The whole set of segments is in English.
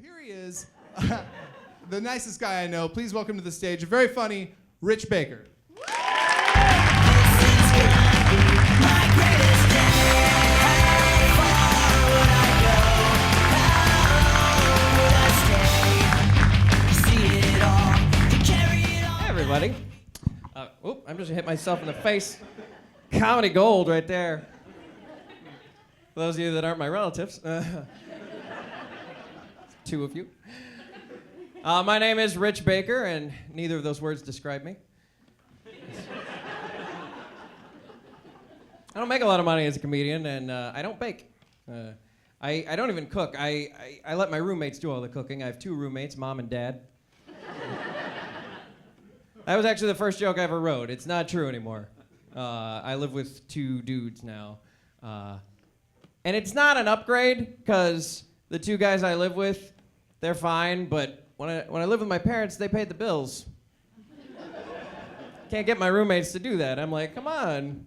Here he is, the nicest guy I know. Please welcome to the stage a very funny Rich Baker. Hey, everybody. I'm just gonna hit myself in the face. Comedy gold right there. For those of you that aren't my relatives. Two of you. My name is Rich Baker, and neither of those words describe me. I don't make a lot of money as a comedian, and I don't bake. I don't even cook. I let my roommates do all the cooking. I have two roommates, mom and dad. That was actually the first joke I ever wrote. It's not true anymore. I live with two dudes now. And it's not an upgrade, because the two guys I live with, they're fine, but when I live with my parents, they paid the bills. Can't get my roommates to do that. I'm like, come on.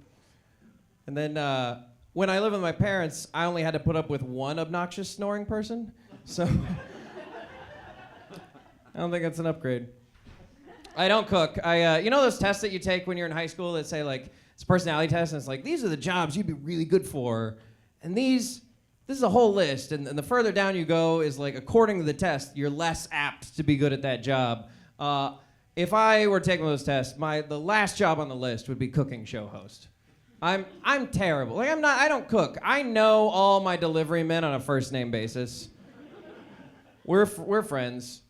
And then when I lived with my parents, I only had to put up with one obnoxious snoring person. So I don't think that's an upgrade. I don't cook. You know those tests that you take when you're in high school that say, like, it's a personality test, and it's like, these are the jobs you'd be really good for. And this is a whole list, and the further down you go is, like, according to the test, you're less apt to be good at that job. If I were taking those tests, the last job on the list would be cooking show host. I'm terrible. Like, I don't cook. I know all my delivery men on a first name basis. We're friends.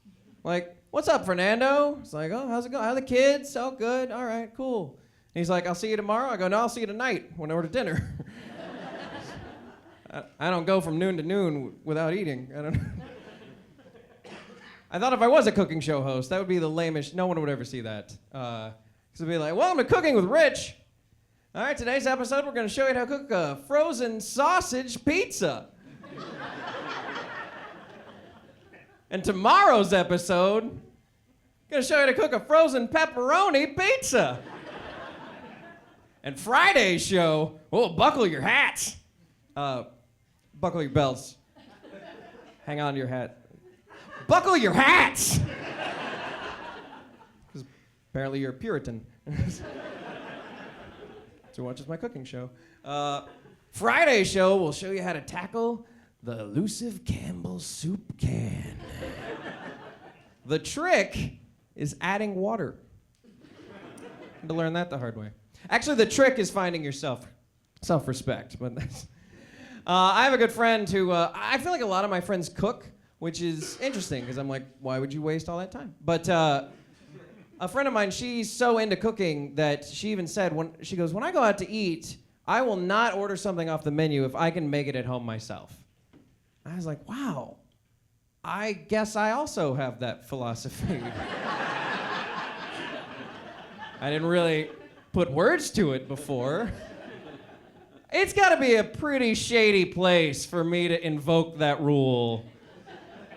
Like, what's up, Fernando? It's like, oh, how's it going? How are the kids? Oh, good. All right, cool. And he's like, I'll see you tomorrow. I go, no, I'll see you tonight when I order dinner. I don't go from noon to noon without eating. I thought if I was a cooking show host, that would be the lamest. No one would ever see that. Because it'd be like, welcome to Cooking with Rich. All right, today's episode, we're going to show you how to cook a frozen sausage pizza. And tomorrow's episode, I'm going to show you how to cook a frozen pepperoni pizza. And Friday's show, oh, buckle your hats. Buckle your belts. Hang on to your hat. Buckle your hats! Because apparently you're a Puritan. So watches my cooking show. Friday's show will show you how to tackle the elusive Campbell's soup can. The trick is adding water. I had to learn that the hard way. Actually, the trick is finding your self-respect. But that's, I have a good friend who, I feel like a lot of my friends cook, which is interesting, because I'm like, why would you waste all that time? But a friend of mine, she's so into cooking that she even said, when I go out to eat, I will not order something off the menu if I can make it at home myself. I was like, wow, I guess I also have that philosophy. I didn't really put words to it before. It's got to be a pretty shady place for me to invoke that rule.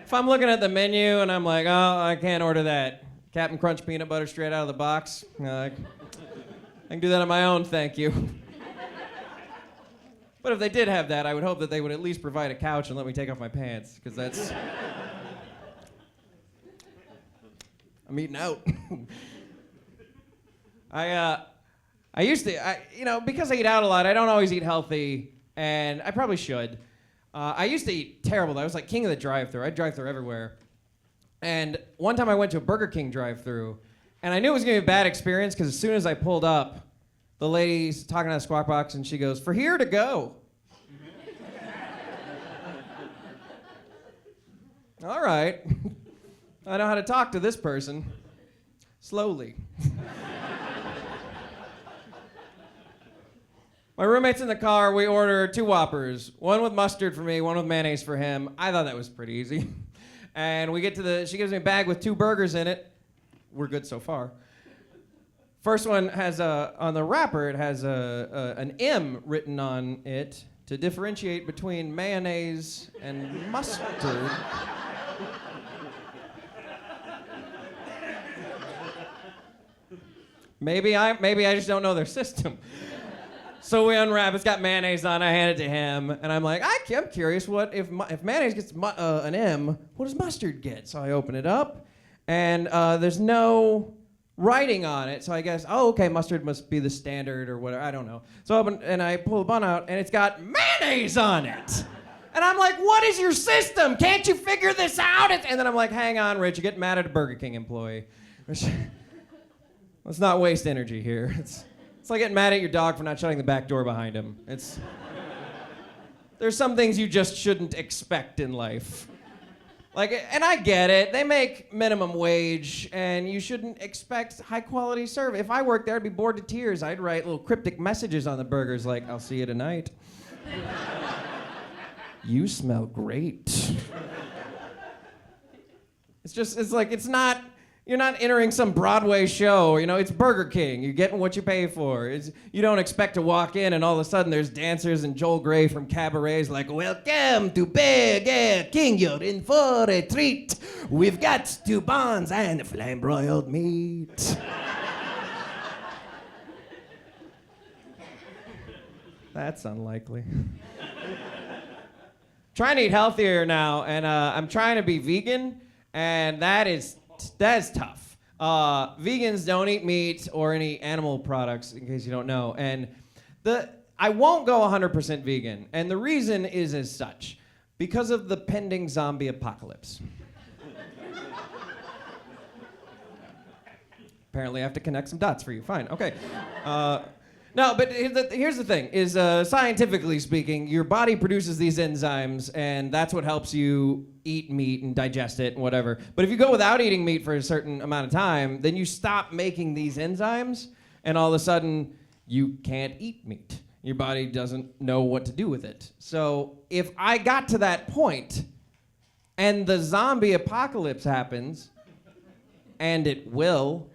If I'm looking at the menu and I'm like, oh, I can't order that Captain Crunch peanut butter straight out of the box, I can do that on my own, thank you. But if they did have that, I would hope that they would at least provide a couch and let me take off my pants, because that's... I'm eating out. I used to, because I eat out a lot, I don't always eat healthy, and I probably should. I used to eat terrible. I was like king of the drive-thru. I'd drive through everywhere. And one time I went to a Burger King drive-thru, and I knew it was going to be a bad experience, because as soon as I pulled up, the lady's talking to the Squawk Box, and she goes, "For here to go." All right. I know how to talk to this person. Slowly. My roommate's in the car. We order 2 Whoppers. One with mustard for me, one with mayonnaise for him. I thought that was pretty easy. And we get to she gives me a bag with 2 burgers in it. We're good so far. First one has on the wrapper, it has an M written on it to differentiate between mayonnaise and mustard. Maybe I just don't know their system. So we unwrap. It's got mayonnaise on. I hand it to him, and I'm like, I'm curious. What if mayonnaise gets an M? What does mustard get? So I open it up, and there's no writing on it. So I guess, okay, mustard must be the standard or whatever. I don't know. So I open and I pull the bun out, and it's got mayonnaise on it. And I'm like, what is your system? Can't you figure this out? And then I'm like, hang on, Rich. You're getting mad at a Burger King employee. Let's not waste energy here. It's like getting mad at your dog for not shutting the back door behind him. There's some things you just shouldn't expect in life. Like, and I get it. They make minimum wage, and you shouldn't expect high-quality service. If I worked there, I'd be bored to tears. I'd write little cryptic messages on the burgers like, I'll see you tonight. You smell great. You're not entering some Broadway show, it's Burger King. You're getting what you pay for. You don't expect to walk in and all of a sudden there's dancers and Joel Grey from cabarets like, welcome to Burger King, you're in for a treat. We've got 2 buns and flame-broiled meat. That's unlikely. Trying to eat healthier now, and I'm trying to be vegan, and that's tough. Vegans don't eat meat or any animal products, in case you don't know. And I won't go 100% vegan, and the reason is as such. Because of the pending zombie apocalypse. Apparently I have to connect some dots for you. Fine, okay. No, but here's the thing, is scientifically speaking, your body produces these enzymes, and that's what helps you eat meat and digest it and whatever. But if you go without eating meat for a certain amount of time, then you stop making these enzymes, and all of a sudden, you can't eat meat. Your body doesn't know what to do with it. So if I got to that point, and the zombie apocalypse happens, and it will,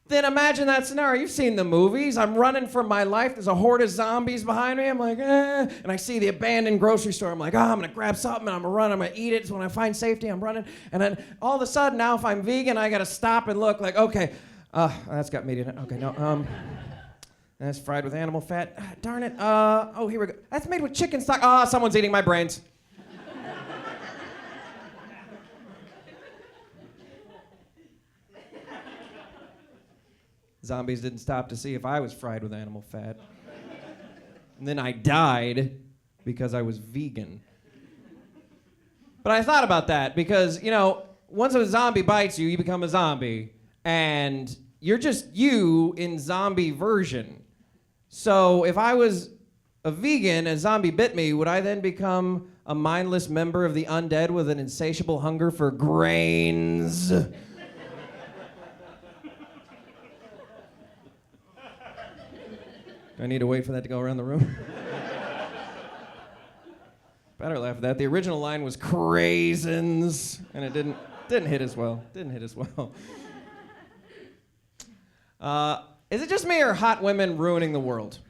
then imagine that scenario. You've seen the movies. I'm running for my life. There's a horde of zombies behind me. I'm like, and I see the abandoned grocery store. I'm like, I'm going to grab something and I'm going to run. I'm going to eat it. So when I find safety, I'm running. And then all of a sudden, now if I'm vegan, I got to stop and look like, okay, that's got meat in it. Okay, no. That's fried with animal fat. Darn it. Here we go. That's made with chicken stock. Someone's eating my brains. Zombies didn't stop to see if I was fried with animal fat. And then I died because I was vegan. But I thought about that because, once a zombie bites you, you become a zombie. And you're just you in zombie version. So if I was a vegan and a zombie bit me, would I then become a mindless member of the undead with an insatiable hunger for grains? Do I need to wait for that to go around the room? Better laugh at that. The original line was craisins, and it didn't hit as well. Is it just me or hot women ruining the world?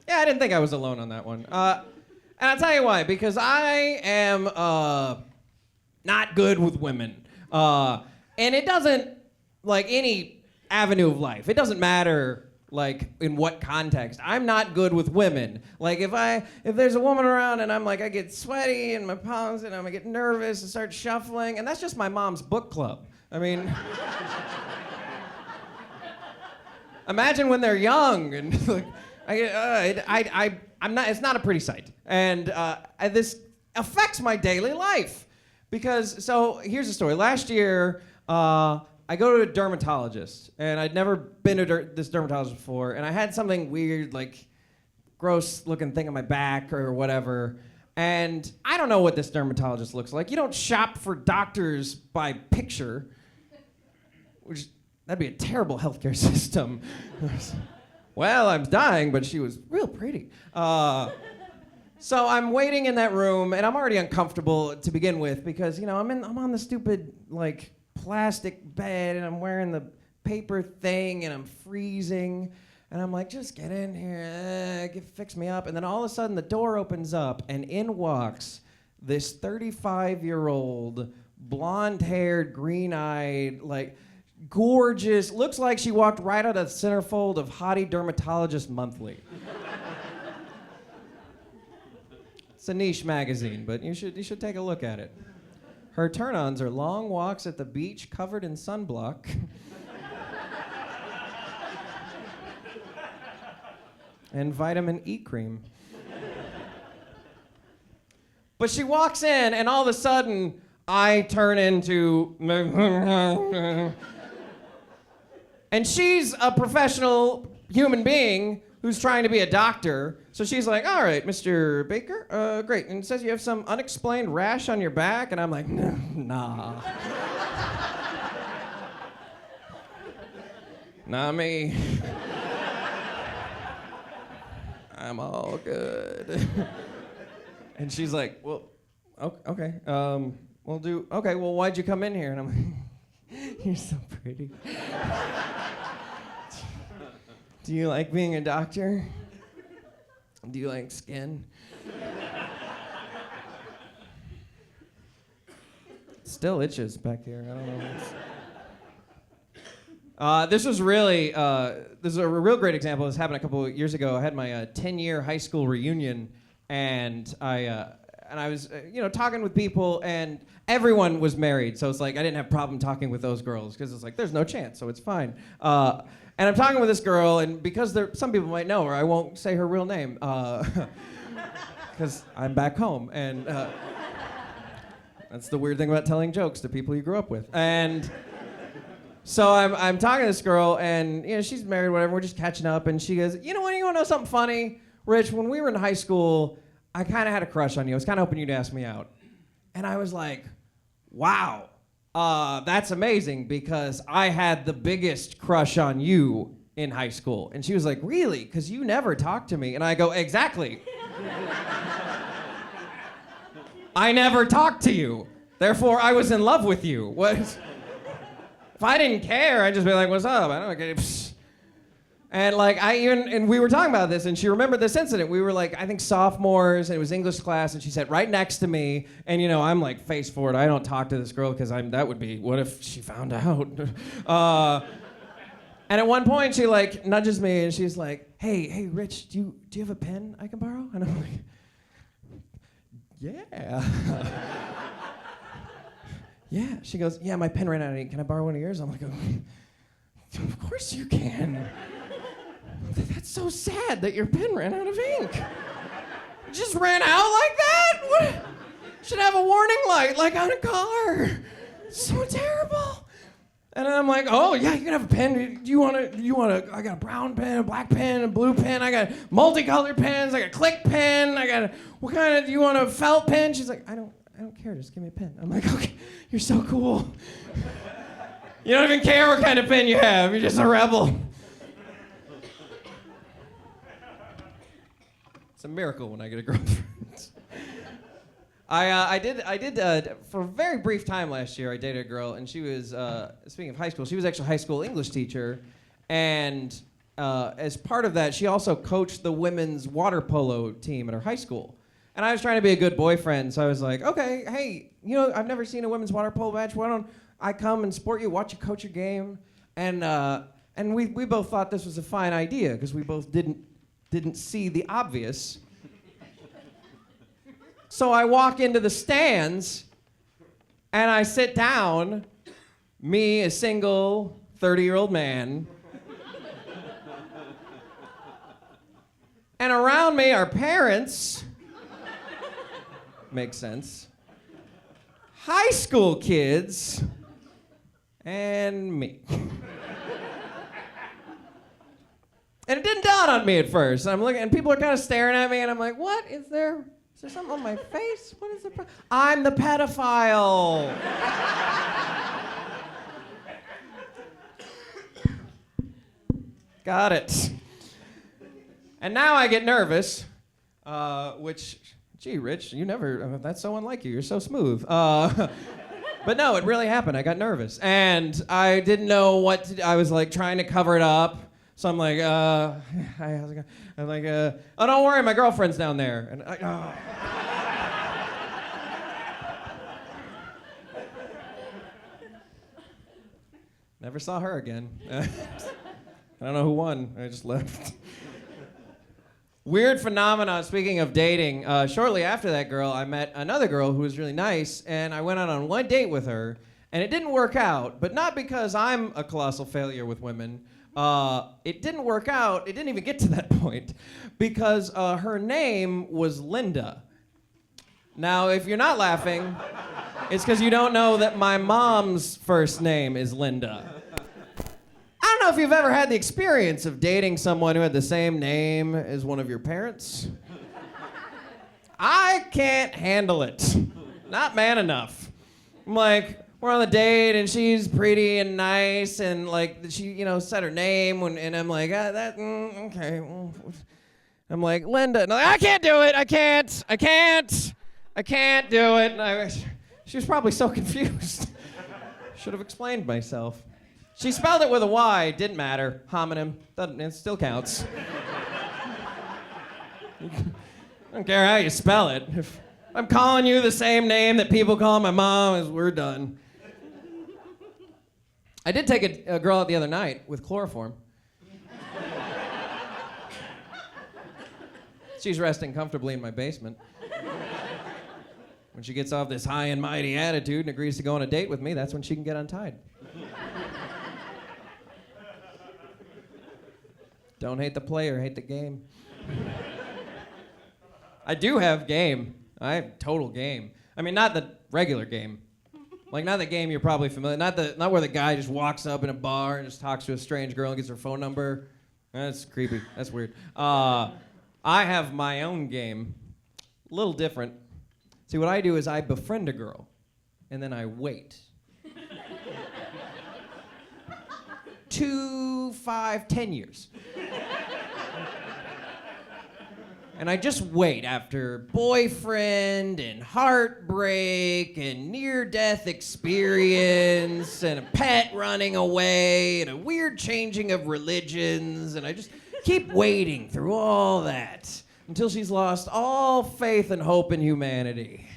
Yeah, I didn't think I was alone on that one. And I'll tell you why. Because I am not good with women. And it doesn't, like any avenue of life. It doesn't matter like in what context. I'm not good with women. Like if there's a woman around and I'm like I get sweaty and my palms and I get nervous and start shuffling, and that's just my mom's book club. I mean, imagine when they're young and like I'm not. It's not a pretty sight, and this affects my daily life because. So here's the story. Last year. I go to a dermatologist, and I'd never been to this dermatologist before, and I had something weird, like gross-looking thing on my back or whatever, and I don't know what this dermatologist looks like. You don't shop for doctors by picture, that'd be a terrible healthcare system. Well, I'm dying, but she was real pretty. So I'm waiting in that room, and I'm already uncomfortable to begin with because, I'm on the stupid, plastic bed and I'm wearing the paper thing and I'm freezing and I'm like, just get in here, fix me up. And then all of a sudden the door opens up and in walks this 35-year-old blonde-haired, green-eyed, gorgeous. Looks like she walked right out of the centerfold of Hottie Dermatologist Monthly. It's a niche magazine, but you should take a look at it. Her turn-ons are long walks at the beach covered in sunblock. And vitamin E cream. But she walks in, and all of a sudden, I turn into... And she's a professional human being who's trying to be a doctor. So she's like, all right, Mr. Baker, great. And it says you have some unexplained rash on your back. And I'm like, nah. Not me. I'm all good. And she's like, well, okay. Okay, well, why'd you come in here? And I'm like, you're so pretty. Do you like being a doctor? Do you like skin? Still itches back here. I don't know. This was really, this is a real great example. This happened a couple of years ago. I had my 10-year high school reunion, and I was, talking with people, and everyone was married. So it's like I didn't have a problem talking with those girls because it's like there's no chance, so it's fine. And I'm talking with this girl, and because some people might know her, I won't say her real name because I'm back home, and that's the weird thing about telling jokes to people you grew up with. And so I'm talking to this girl, and she's married, whatever. We're just catching up, and she goes, you want to know something funny, Rich? When we were in high school, I kind of had a crush on you. I was kind of hoping you'd ask me out. And I was like, wow. That's amazing because I had the biggest crush on you in high school. And she was like, really? Because you never talked to me. And I go, exactly. I never talked to you. Therefore, I was in love with you. If I didn't care, I'd just be like, what's up? I don't get it. And and we were talking about this, and she remembered this incident. We were like, I think sophomores, and it was English class, and she sat right next to me, and I'm like face forward. I don't talk to this girl because that would be, what if she found out? And at one point she nudges me, and she's like, hey, Rich, do you have a pen I can borrow? And I'm like, yeah. Yeah. She goes, yeah, my pen ran out of ink. Can I borrow one of yours? I'm like, of course you can. That's so sad that your pen ran out of ink. It just ran out like that? What? Should have a warning light like on a car. So terrible. And I'm like, oh yeah, you can have a pen. Do you want to, I got a brown pen, a black pen, a blue pen. I got multicolored pens. I got a click pen. What kind of, do you want a felt pen? She's like, I don't care, just give me a pen. I'm like, okay, you're so cool. You don't even care what kind of pen you have. You're just a rebel. It's a miracle when I get a girlfriend. I did for a very brief time last year. I dated a girl, and she was speaking of high school. She was actually a high school English teacher, and as part of that, she also coached the women's water polo team at her high school. And I was trying to be a good boyfriend, so I was like, okay, hey, I've never seen a women's water polo match. Why don't I come and support you, watch you coach your game? And we both thought this was a fine idea because we both didn't see the obvious. So I walk into the stands and I sit down, me, a single 30-year-old man. And around me are parents. Makes sense. High school kids. And me. And it didn't dawn on me at first. I'm looking, and people are kind of staring at me, and I'm like, what? Is there something on my face? What is the I'm the pedophile. Got it. And now I get nervous, which, gee, Rich, that's so unlike you. You're so smooth. But no, it really happened. I got nervous. And I didn't know what to do. I was trying to cover it up. So I'm like, hi, how's it going? I'm like, oh, don't worry, my girlfriend's down there. And Never saw her again. I don't know who won. I just left. Weird phenomenon, speaking of dating. Shortly after that girl, I met another girl who was really nice, and I went out on one date with her, and it didn't work out, but not because I'm a colossal failure with women. It didn't work out, it didn't even get to that point, because her name was Linda. Now, if you're not laughing, it's because you don't know that my mom's first name is Linda. I don't know if you've ever had the experience of dating someone who had the same name as one of your parents. I can't handle it. Not man enough. I'm like, we're on the date and she's pretty and nice and like she, said her name and I'm like, okay. I'm like, Linda. And I'm like, I can't do it. I can't do it. And she was probably so confused. Should have explained myself. She spelled it with a Y, didn't matter. Homonym, it still counts. I don't care how you spell it. If I'm calling you the same name that people call my mom, we're done. I did take a girl out the other night with chloroform. She's resting comfortably in my basement. When she gets off this high and mighty attitude and agrees to go on a date with me, that's when she can get untied. Don't hate the player, hate the game. I do have game. I have total game. I mean, not the regular game. Like, not the game you're probably familiar. Not where the guy just walks up in a bar and just talks to a strange girl and gets her phone number. That's creepy. That's weird. I have my own game. A little different. See, what I do is I befriend a girl, and then I wait. 2, 5, 10 years. And I just wait after boyfriend and heartbreak and near-death experience and a pet running away and a weird changing of religions, and I just keep waiting through all that until she's lost all faith and hope in humanity.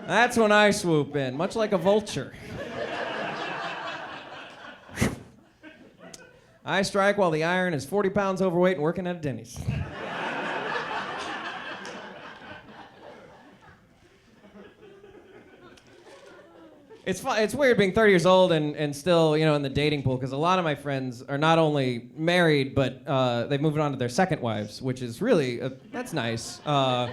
That's when I swoop in, much like a vulture. I strike while the iron is 40 pounds overweight and working at a Denny's. It's weird being 30 years old and still, in the dating pool, because a lot of my friends are not only married, but they've moved on to their second wives, which is really, that's nice. You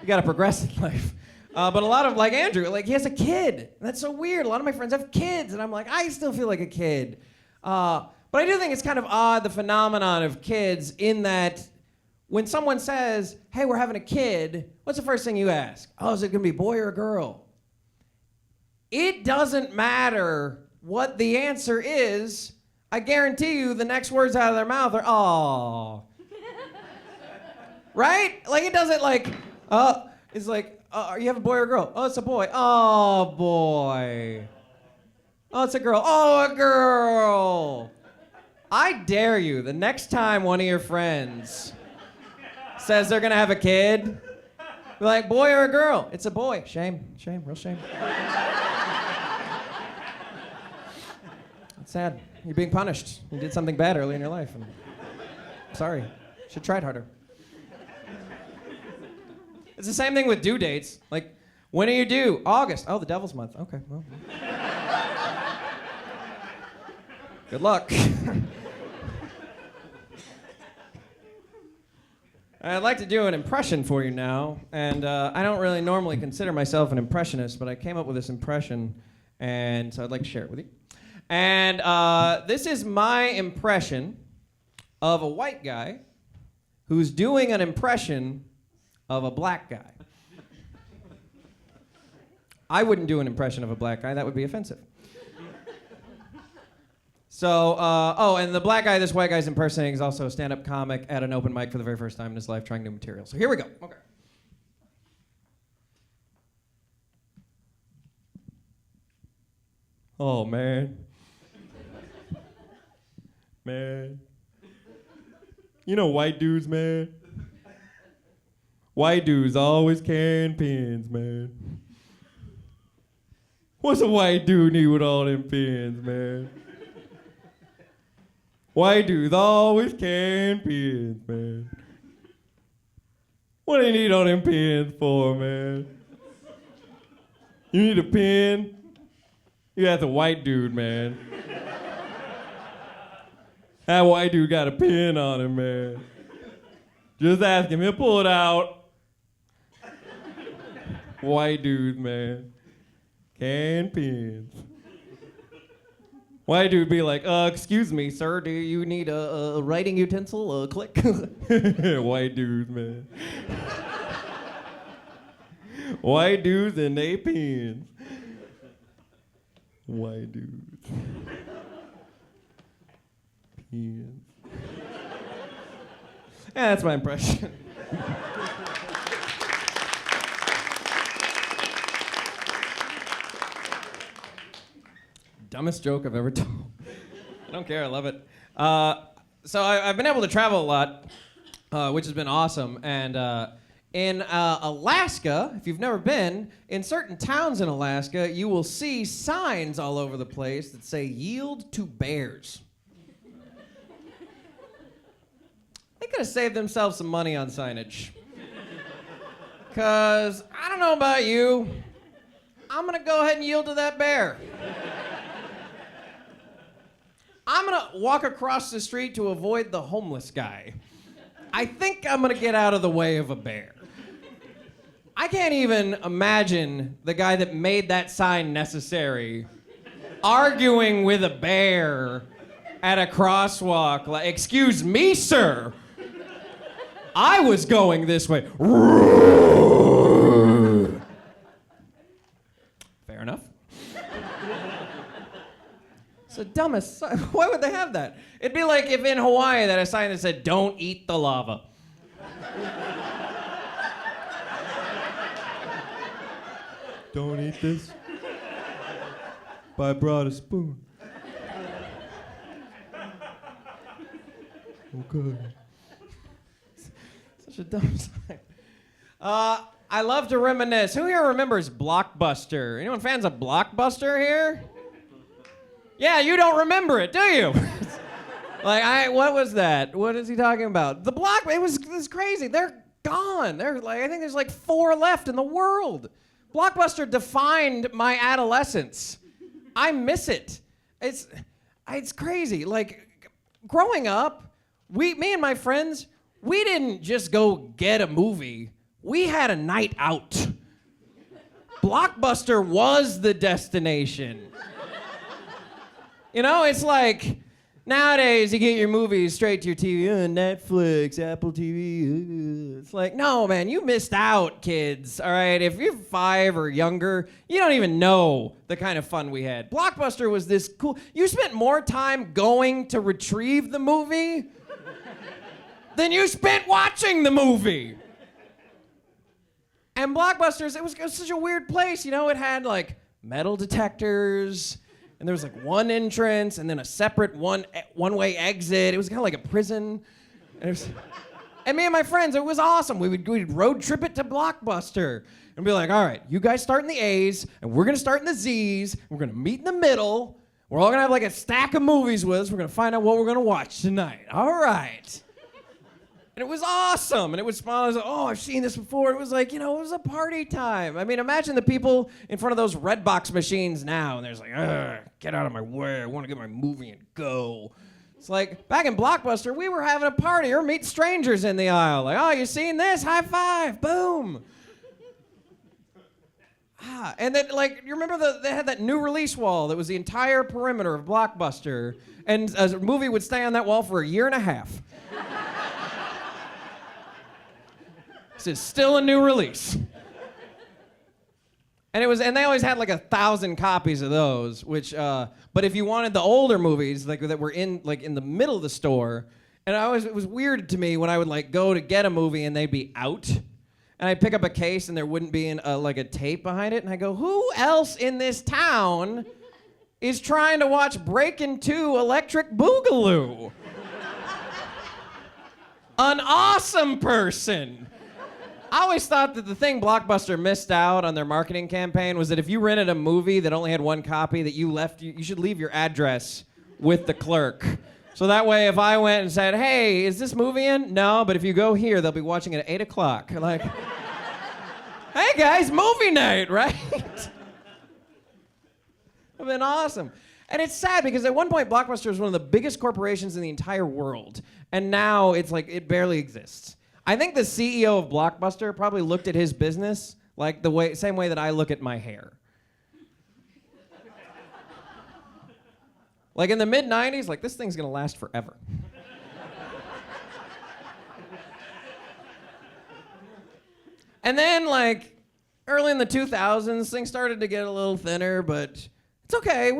gotta progress in life. But a lot of, like Andrew, he has a kid. That's so weird. A lot of my friends have kids, and I'm like, I still feel like a kid. But I do think it's kind of odd, the phenomenon of kids, in that when someone says, hey, we're having a kid, what's the first thing you ask? Oh, is it gonna be a boy or a girl? It doesn't matter what the answer is. I guarantee you the next words out of their mouth are, "Aw." Right? It doesn't it's like, you have a boy or a girl? Oh, it's a boy. Oh, boy. Oh, it's a girl. Oh, a girl. I dare you, the next time one of your friends says they're gonna have a kid, be like, boy or a girl? It's a boy. Shame, real shame. It's sad. You're being punished. You did something bad early in your life. I'm sorry. Should tried harder. It's the same thing with due dates. When are you due? August. Oh, the devil's month. Okay, well. Good luck. I'd like to do an impression for you now, and I don't really normally consider myself an impressionist, but I came up with this impression, and so I'd like to share it with you. And this is my impression of a white guy who's doing an impression of a black guy. I wouldn't do an impression of a black guy. That would be offensive. So, and the black guy this white guy's impersonating is also a stand-up comic at an open mic for the very first time in his life trying new material. So here we go. Okay. Oh, man. Man. White dudes, man. White dudes always carrying pins, man. What's a white dude need with all them pins, man? White dudes always carrying pins, man. What do you need all them pins for, man? You need a pin? You got the white dude, man. That white dude got a pin on him, man. Just ask him, he'll pull it out. White dude, man. Can pins. White dude be like, excuse me, sir, do you need a writing utensil? Click. White dudes, man. White dudes and they pins. White dudes. Pins. Yeah, that's my impression. Dumbest joke I've ever told. I don't care, I love it. So I've been able to travel a lot, which has been awesome. And in Alaska, if you've never been, in certain towns in Alaska, you will see signs all over the place that say, "Yield to bears." They could have saved themselves some money on signage. Because, I don't know about you, I'm going to go ahead and yield to that bear. I'm gonna walk across the street to avoid the homeless guy. I think I'm gonna get out of the way of a bear. I can't even imagine the guy that made that sign necessary arguing with a bear at a crosswalk. Like, excuse me, sir. I was going this way. Fair enough. It's the dumbest sign. Why would they have that? It'd be like if in Hawaii they had a sign that said, "Don't eat the lava." Don't eat this. But I brought a spoon. Okay. Such a dumb sign. I love to reminisce. Who here remembers Blockbuster? Anyone fans of Blockbuster here? Yeah, you don't remember it, do you? What was that? What is he talking about? It was crazy. They're gone. I think there's like 4 left in the world. Blockbuster defined my adolescence. I miss it. It's crazy. Like, growing up, me and my friends, we didn't just go get a movie. We had a night out. Blockbuster was the destination. You know, it's like nowadays you get your movies straight to your TV, Netflix, Apple TV. It's like, no, man, you missed out, kids. All right, if you're 5 or younger, you don't even know the kind of fun we had. Blockbuster was this cool. You spent more time going to retrieve the movie than you spent watching the movie. And Blockbusters, it was such a weird place. You know, it had like metal detectors. And there was like one entrance and then a separate one-way exit. It was kind of like a prison. And me and my friends, it was awesome. We'd road trip it to Blockbuster and be like, all right, you guys start in the A's and we're gonna start in the Z's. We're gonna meet in the middle. We're all gonna have like a stack of movies with us. We're gonna find out what we're gonna watch tonight. All right. And it was awesome. And it was fun. I was like, oh, I've seen this before. It was like, you know, it was a party time. I mean, imagine the people in front of those Redbox machines now. And they're just like, get out of my way. I want to get my movie and go. It's like, back in Blockbuster, we were having a party or meet strangers in the aisle. Like, oh, you seen this? High five. Boom. And then, like, you remember they had that new release wall that was the entire perimeter of Blockbuster. And a movie would stay on that wall for a year and a half. It's still a new release. And they always had like 1,000 copies of those, which but if you wanted the older movies like that were in the middle of the store, and it was weird to me when I would like go to get a movie and they'd be out. And I'd pick up a case and there wouldn't be a tape behind it, and I go, who else in this town is trying to watch Breakin' 2 Electric Boogaloo? An awesome person. I always thought that the thing Blockbuster missed out on their marketing campaign was that if you rented a movie that only had one copy, that you should leave your address with the clerk. So that way, if I went and said, hey, is this movie in? No, but if you go here, they'll be watching it at 8 o'clock. Like, hey guys, movie night, right? It's been awesome. And it's sad because at one point, Blockbuster was one of the biggest corporations in the entire world. And now it's like, it barely exists. I think the CEO of Blockbuster probably looked at his business like same way that I look at my hair. Like in the mid-90s, like this thing's gonna last forever. And then like early in the 2000s, things started to get a little thinner, but it's okay.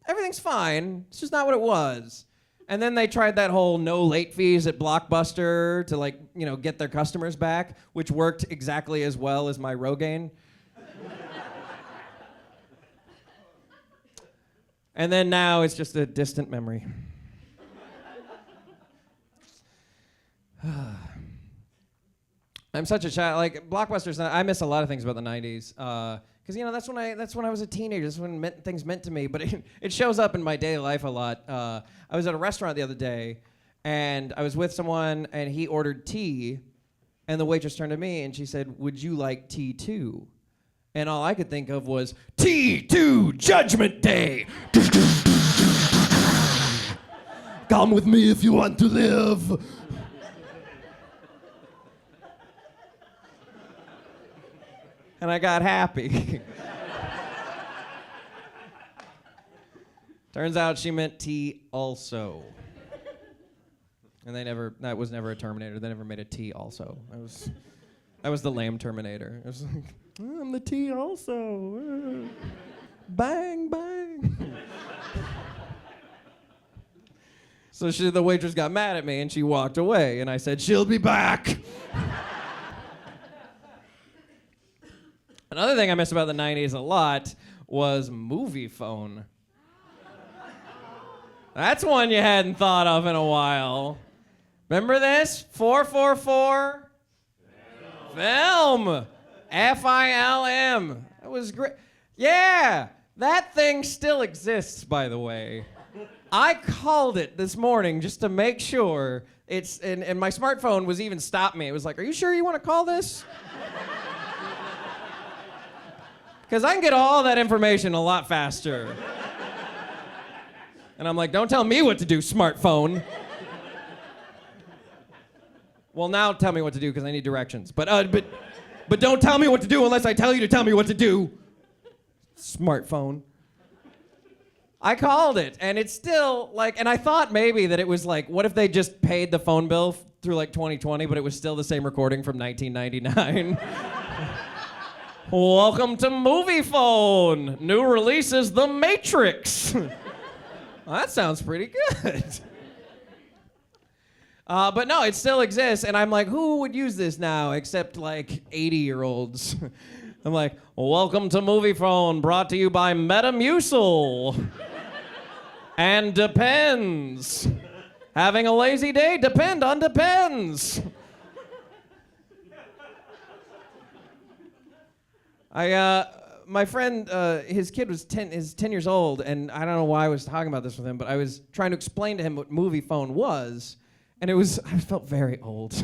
Everything's fine. It's just not what it was. And then they tried that whole no late fees at Blockbuster to get their customers back, which worked exactly as well as my Rogaine. And then now it's just a distant memory. I'm such a child. Like Blockbuster's I miss a lot of things about the 90s. Because that's when I was a teenager. That's when things meant to me. But it shows up in my daily life a lot. I was at a restaurant the other day, and I was with someone, and he ordered tea, and the waitress turned to me and she said, "Would you like tea too?" And all I could think of was T2 Judgment Day. Come with me if you want to live. And I got happy. Turns out she meant tea also. And that was never a Terminator. They never made a tea also. That was the lame Terminator. It was like, oh, I'm the tea also. Bang, bang. So the waitress got mad at me and she walked away. And I said, she'll be back. Another thing I miss about the 90s a lot was movie phone. That's one you hadn't thought of in a while. Remember this? 444? Film. F-I-L-M. That was great. Yeah, that thing still exists, by the way. I called it this morning just to make sure. And my smartphone was even stopped me. It was like, are you sure you want to call this? Because I can get all that information a lot faster. And I'm like, don't tell me what to do, smartphone. Well, now tell me what to do because I need directions. But don't tell me what to do unless I tell you to tell me what to do, smartphone. I called it, and it's still like, and I thought maybe that it was like, what if they just paid the phone bill through like 2020, but it was still the same recording from 1999? Welcome to Movie Phone. New release is The Matrix. Well, that sounds pretty good. But no, it still exists, and I'm like, who would use this now except like 80-year-olds? I'm like, welcome to Movie Phone, brought to you by Metamucil. And Depends. Having a lazy day? Depend on Depends. My friend, his kid was 10 years old, and I don't know why I was talking about this with him, but I was trying to explain to him what Movie Phone was, and I felt very old.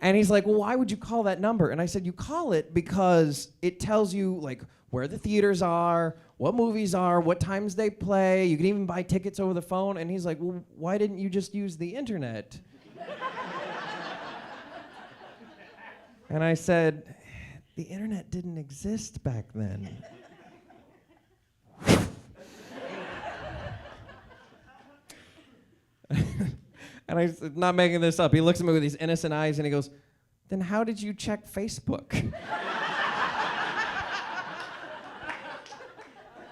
And he's like, well, why would you call that number? And I said, you call it because it tells you, like, where the theaters are, what movies are, what times they play. You can even buy tickets over the phone. And he's like, well, why didn't you just use the internet? And I said, the internet didn't exist back then. And I'm not making this up. He looks at me with these innocent eyes and he goes, then how did you check Facebook?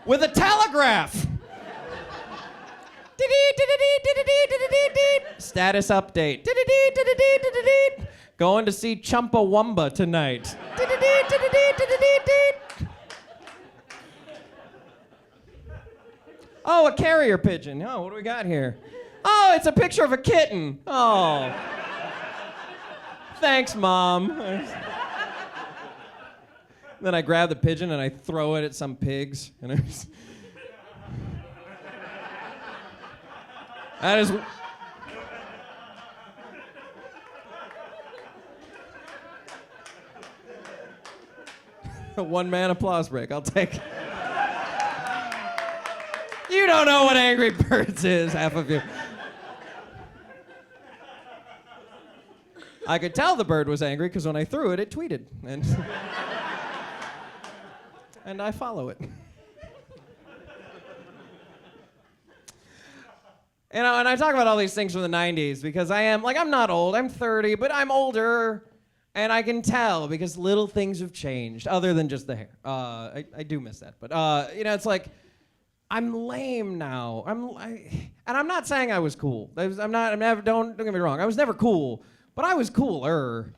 With a telegraph. Status update. Going to see Chumpawamba tonight. Oh, a carrier pigeon. Oh, what do we got here? Oh, it's a picture of a kitten. Oh. Thanks, Mom. Then I grab the pigeon and I throw it at some pigs. And that is... a one-man applause break. I'll take it. You don't know what Angry Birds is, half of you. I could tell the bird was angry because when I threw it, it tweeted. And I follow it. And I talk about all these things from the 90s because I'm not old, I'm 30, but I'm older. And I can tell because little things have changed other than just the hair. I do miss that. But, it's like, I'm lame now. And I'm not saying I was cool. Don't get me wrong. I was never cool, but I was cooler.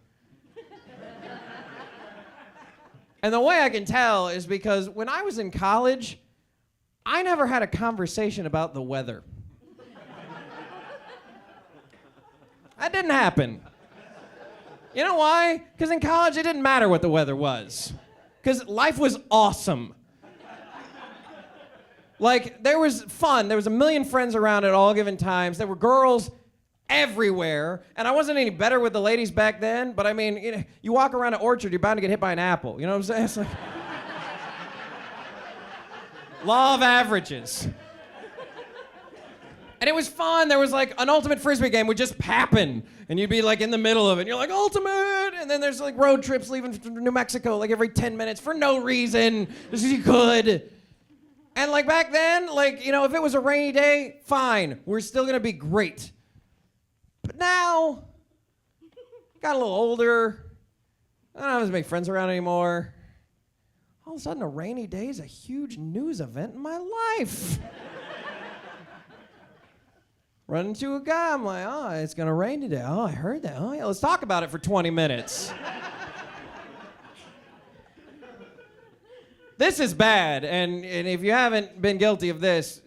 And the way I can tell is because when I was in college, I never had a conversation about the weather. That didn't happen. You know why? Because in college, it didn't matter what the weather was. Because life was awesome. Like, there was fun. There was a million friends around at all given times. There were girls everywhere. And I wasn't any better with the ladies back then. But I mean, you walk around an orchard, you're bound to get hit by an apple. You know what I'm saying? It's like... law of averages. And it was fun. There was like an ultimate frisbee game would just happen. And you'd be like in the middle of it. And you're like, ultimate! And then there's like road trips leaving from New Mexico like every 10 minutes for no reason. Just 'cause you could. And like back then, if it was a rainy day, fine. We're still gonna be great. But now, got a little older. I don't have as many friends around anymore. All of a sudden, a rainy day is a huge news event in my life. Run into a guy, I'm like, oh, it's gonna rain today. Oh, I heard that. Oh, yeah, let's talk about it for 20 minutes. This is bad, and if you haven't been guilty of this,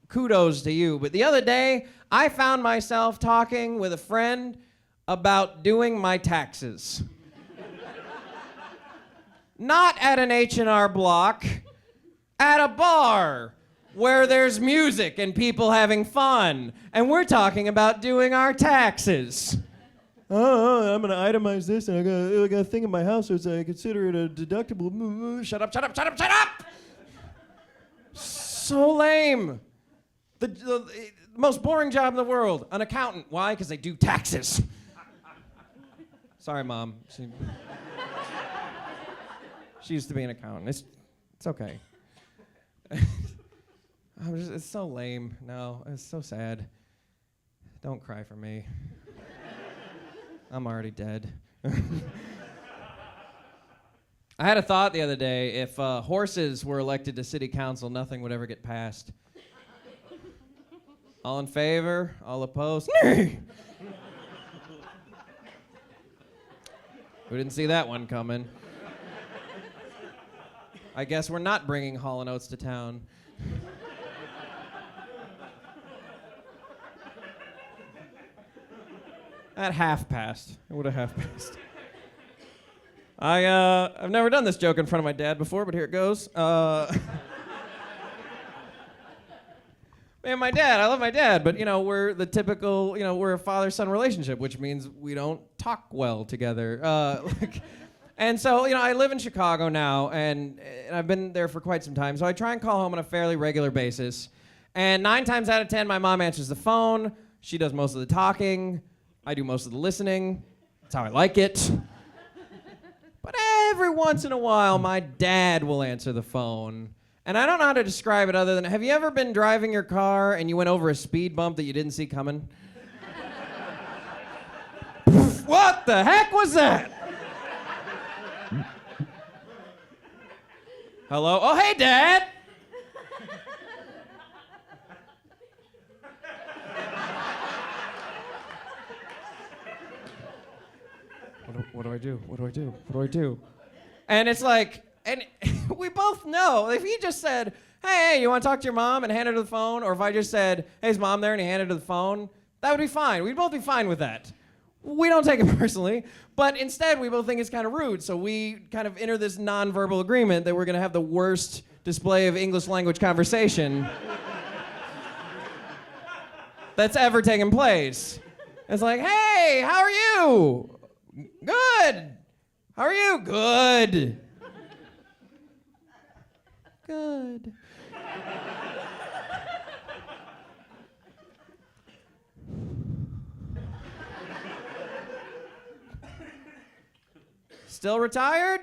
kudos to you. But the other day, I found myself talking with a friend about doing my taxes. Not at an H&R Block, at a bar. Where there's music and people having fun. And we're talking about doing our taxes. Oh, I'm gonna itemize this and I got a thing in my house so I consider it a deductible. Shut up. So lame. The most boring job in the world, an accountant. Why? Because they do taxes. Sorry, Mom. She used to be an accountant. It's okay. It's so lame. No, it's so sad. Don't cry for me. I'm already dead. I had a thought the other day. If horses were elected to city council, nothing would ever get passed. All in favor? All opposed? We didn't see that one coming. I guess we're not bringing Hall & Oates to town. That half passed. It would have half passed. I've never done this joke in front of my dad before, but here it goes. Man, I love my dad, but we're the typical, we're a father-son relationship, which means we don't talk well together. And so, I live in Chicago now, and I've been there for quite some time, so I try and call home on a fairly regular basis. And 9 times out of 10, my mom answers the phone. She does most of the talking. I do most of the listening. That's how I like it. But every once in a while, my dad will answer the phone. And I don't know how to describe it other than, have you ever been driving your car and you went over a speed bump that you didn't see coming? What the heck was that? Hello? Oh, hey, Dad! What do I do? What do I do? What do I do? And it's like, and we both know, if he just said, hey, you want to talk to your mom and hand her the phone? Or if I just said, hey, is Mom there? And he handed her the phone, that would be fine. We'd both be fine with that. We don't take it personally, but instead we both think it's kind of rude. So we kind of enter this nonverbal agreement that we're going to have the worst display of English language conversation that's ever taken place. It's like, hey, how are you? Good. How are you? Good. Good. Still retired?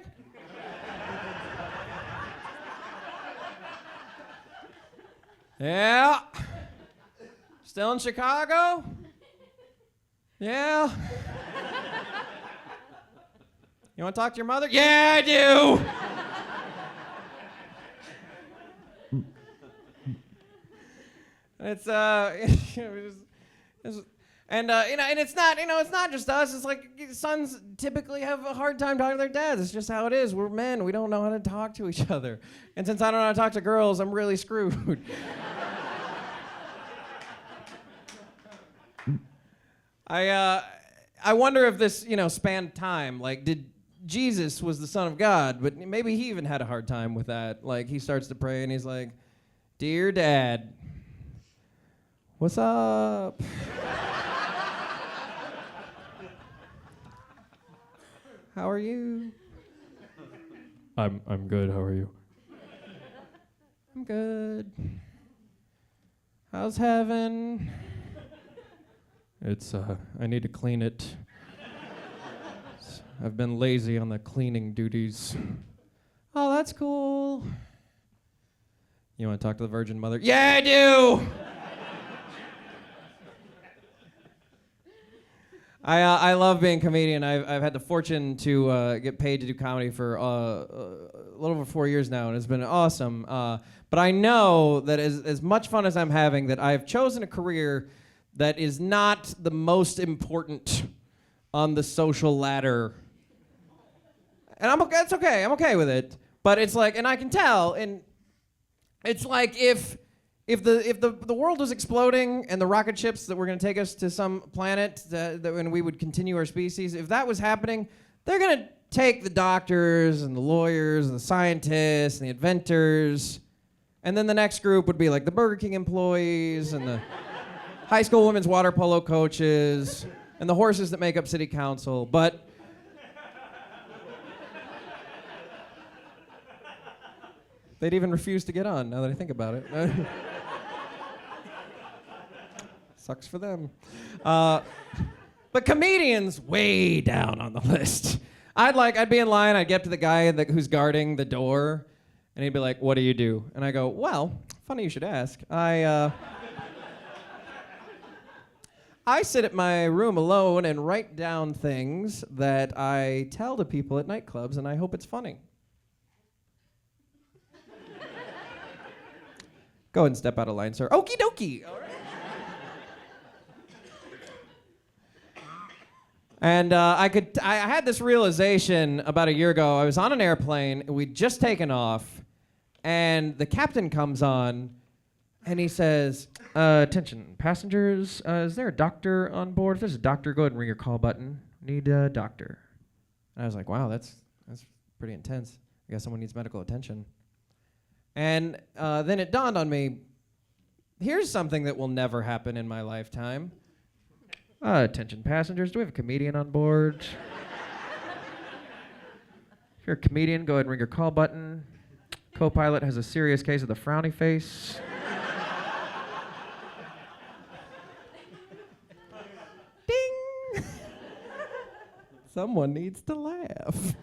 Yeah. Still in Chicago? Yeah. You want to talk to your mother? Yeah, I do. It's and it's not, it's not just us. It's like sons typically have a hard time talking to their dads. It's just how it is. We're men. We don't know how to talk to each other. And since I don't know how to talk to girls, I'm really screwed. I wonder if this, spanned time. Like, did Jesus was the Son of God, but maybe he even had a hard time with that. Like, he starts to pray and he's like, "Dear Dad, what's up?" How are you? I'm good. How are you? I'm good. How's heaven? It's I need to clean it. I've been lazy on the cleaning duties. Oh, that's cool. You want to talk to the Virgin Mother? Yeah, I do. I love being a comedian. I've had the fortune to get paid to do comedy for a little over 4 years now, and it's been awesome. But I know that as much fun as I'm having, that I've chosen a career that is not the most important on the social ladder. And that's okay. I'm okay with it. But it's like, and I can tell, and it's like if the world was exploding and the rocket ships that were going to take us to some planet that when we would continue our species, if that was happening, they're going to take the doctors and the lawyers and the scientists and the inventors, and then the next group would be like the Burger King employees and the high school women's water polo coaches and the horses that make up city council. But they'd even refuse to get on, now that I think about it. Sucks for them. But comedians, way down on the list. I'd be in line, I'd get up to the guy who's guarding the door, and he'd be like, "What do you do?" And I go, "Well, funny you should ask. I sit at my room alone and write down things that I tell to people at nightclubs, and I hope it's funny." Go ahead and step out of line, sir. Okie dokie. All right. And I had this realization about a year ago. I was on an airplane, we'd just taken off, and the captain comes on, and he says, "Attention, passengers, is there a doctor on board? If there's a doctor, go ahead and ring your call button. Need a doctor." And I was like, wow, that's pretty intense. I guess someone needs medical attention. And then it dawned on me, here's something that will never happen in my lifetime. "Attention passengers, do we have a comedian on board?" "If you're a comedian, go ahead and ring your call button. Co-pilot has a serious case of the frowny face." Ding! Someone needs to laugh.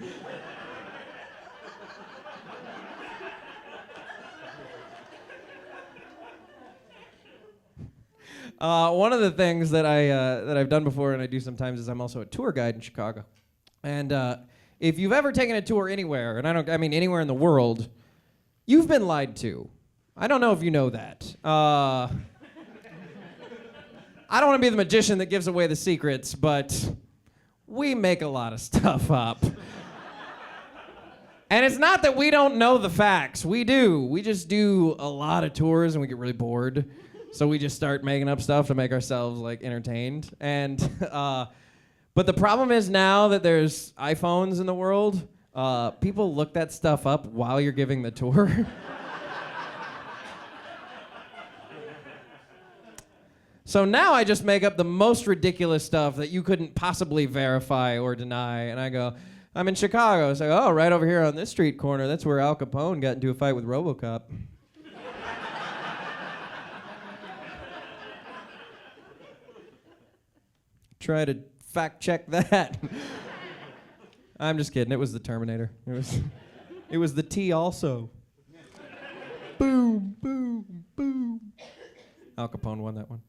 One of the things that I've done before and I do sometimes is I'm also a tour guide in Chicago. And if you've ever taken a tour anywhere, and I mean anywhere in the world, you've been lied to. I don't know if you know that. I don't want to be the magician that gives away the secrets, but we make a lot of stuff up. And it's not that we don't know the facts. We do. We just do a lot of tours and we get really bored. So we just start making up stuff to make ourselves like entertained. And But the problem is now that there's iPhones in the world, people look that stuff up while you're giving the tour. So now I just make up the most ridiculous stuff that you couldn't possibly verify or deny. And I go, I'm in Chicago. So I go, oh, right over here on this street corner, that's where Al Capone got into a fight with RoboCop. Try to fact check that. I'm just kidding. It was the Terminator. It was the T also. Boom, boom, boom. Al Capone won that one.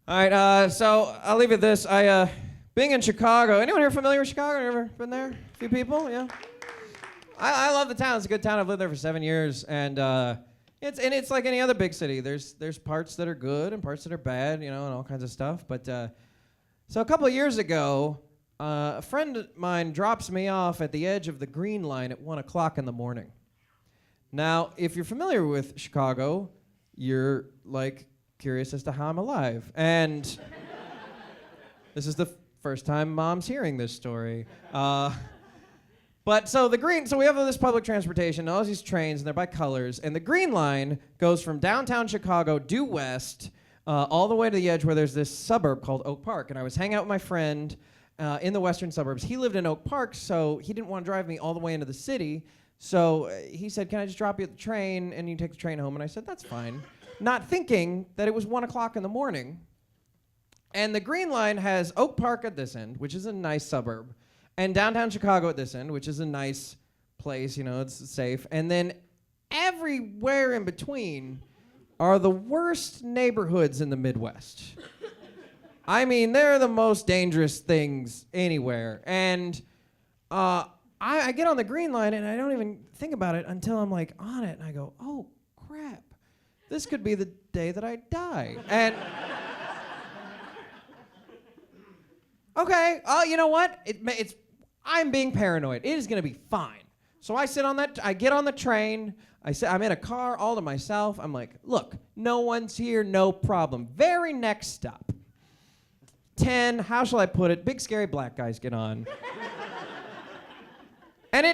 All right, so I'll leave you with this. Being in Chicago, anyone here familiar with Chicago? Ever been there? A few people, yeah? I love the town. It's a good town. I've lived there for 7 years, and it's like any other big city. There's parts that are good and parts that are bad, and all kinds of stuff. But so a couple of years ago, a friend of mine drops me off at the edge of the Green Line at 1 o'clock in the morning. Now, if you're familiar with Chicago, you're like curious as to how I'm alive. And this is the first time Mom's hearing this story. But so we have this public transportation, all these trains, and they're by colors. And the Green Line goes from downtown Chicago due west all the way to the edge where there's this suburb called Oak Park. And I was hanging out with my friend in the western suburbs. He lived in Oak Park, so he didn't want to drive me all the way into the city. So he said, can I just drop you at the train and you take the train home? And I said, that's fine. Not thinking that it was 1 o'clock in the morning. And the Green Line has Oak Park at this end, which is a nice suburb, and downtown Chicago at this end, which is a nice place, it's safe. And then everywhere in between are the worst neighborhoods in the Midwest. I mean, they're the most dangerous things anywhere. And I get on the Green Line, and I don't even think about it until I'm like on it, and I go, oh, crap. This could be the day that I die. And okay, you know what? I'm being paranoid. It is gonna be fine. So I get on the train. I'm in a car all to myself. I'm like, look, no one's here, no problem. Very next stop. 10, how shall I put it? Big scary black guys get on. And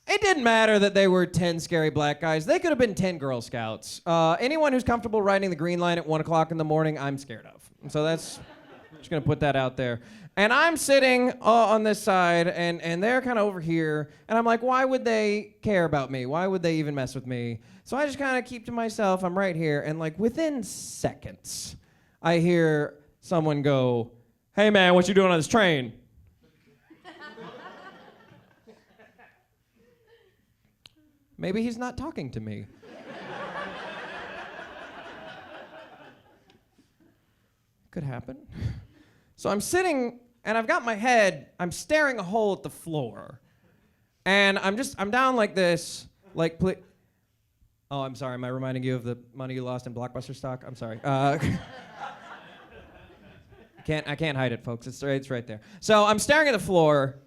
it didn't matter that they were 10 scary black guys. They could have been 10 Girl Scouts. Anyone who's comfortable riding the Green Line at 1 o'clock in the morning, I'm scared of. And so that's, just gonna put that out there. And I'm sitting on this side, and they're kind of over here, and I'm like, why would they care about me? Why would they even mess with me? So I just kind of keep to myself. I'm right here, and like within seconds, I hear someone go, hey man, what you doing on this train? Maybe he's not talking to me. Could happen. So I'm sitting, and I've got my head, I'm staring a hole at the floor. And I'm down like this, like, oh, I'm sorry, am I reminding you of the money you lost in Blockbuster stock? I'm sorry. I can't hide it, folks, it's right there. So I'm staring at the floor,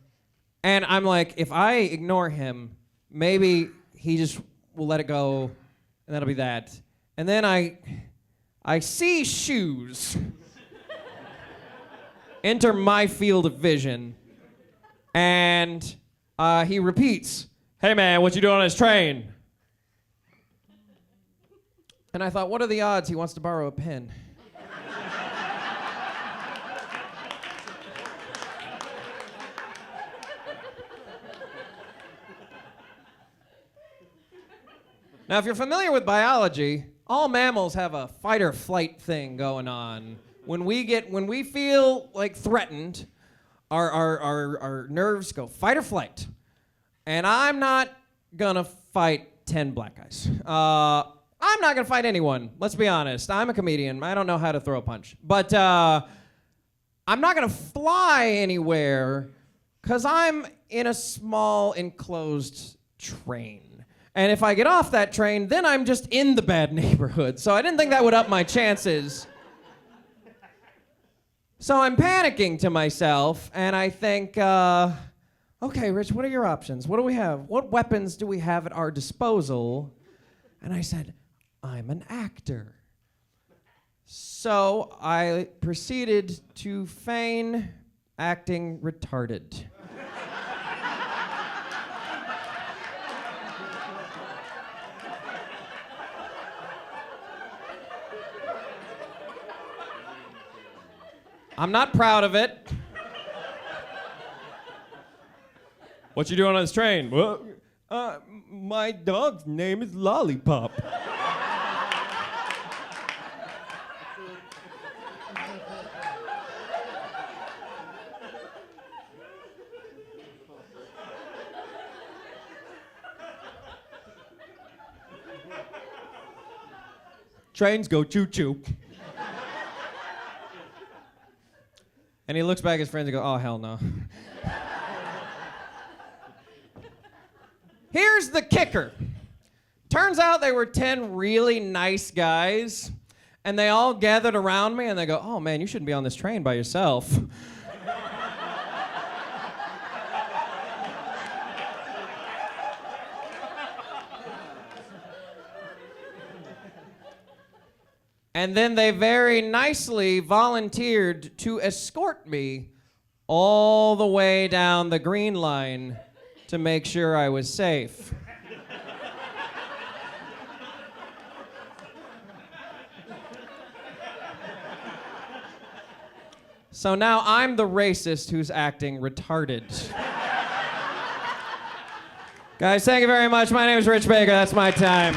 and I'm like, if I ignore him, maybe he just will let it go, and that'll be that. And then I see shoes enter my field of vision, and he repeats, hey man, what you doing on this train? And I thought, what are the odds he wants to borrow a pen? Now, if you're familiar with biology, all mammals have a fight or flight thing going on. When we feel like threatened, our nerves go fight or flight. And I'm not gonna fight 10 black guys. I'm not gonna fight anyone, let's be honest. I'm a comedian, I don't know how to throw a punch. But I'm not gonna fly anywhere, because I'm in a small enclosed train. And if I get off that train, then I'm just in the bad neighborhood. So I didn't think that would up my chances. So I'm panicking to myself, and I think, okay, Rich, what are your options? What do we have? What weapons do we have at our disposal? And I said, I'm an actor. So I proceeded to feign acting retarded. I'm not proud of it. What you doing on this train? Well, my dog's name is Lollipop. Trains go choo-choo. And he looks back at his friends and goes, oh, hell no. Here's the kicker. Turns out they were 10 really nice guys, and they all gathered around me and they go, oh man, you shouldn't be on this train by yourself. And then they very nicely volunteered to escort me all the way down the green line to make sure I was safe. So now I'm the racist who's acting retarded. Guys, thank you very much. My name is Rich Baker. That's my time.